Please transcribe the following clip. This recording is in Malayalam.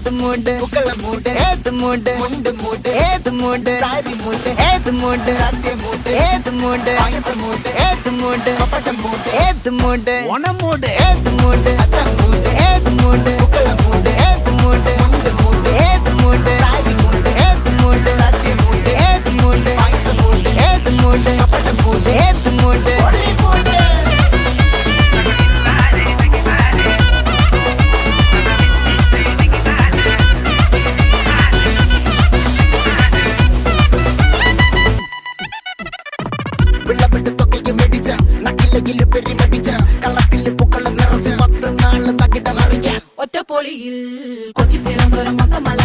ഏത് മൂട് പുക്കള മൂട് ഏത് മൂട് മുണ്ട് മൂട് ഏത് മൂട് സാരി മൂട് ഏത് മൂട് സദ്യ മൂട് ഏത് മൂട് പായസ മൂട് ഏത് മൂട് പപ്പടം മൂട് ഏത് മൂട് ഓണം മൂട് ഏത് മൂട് അത്തം മൂട് ഏത് മൂട് പുക്കള മൂട് ഏത് മൂട് മുണ്ട് മൂട് ഏത് മൂട് സാരി മൂട് ഏത് മൂട് സദ്യ മൂട് ഏത് മൂട് പായസ മൂട് ഏത് മൂട് പപ്പടം മൂട് ഏത് മൂട് ഒളി മൂട് വിളവെട്ട് തൊക്കയും വെടിച്ച നക്കിലകില് പെരുമടിച്ച കള്ളത്തില് പൂക്കള നിറച്ച് 10 നാള് തകിട മറിക്കാൻ ഒറ്റപ്പൊളിയിൽ കൊച്ചി തിരുവനന്തപുരം മൊത്തമല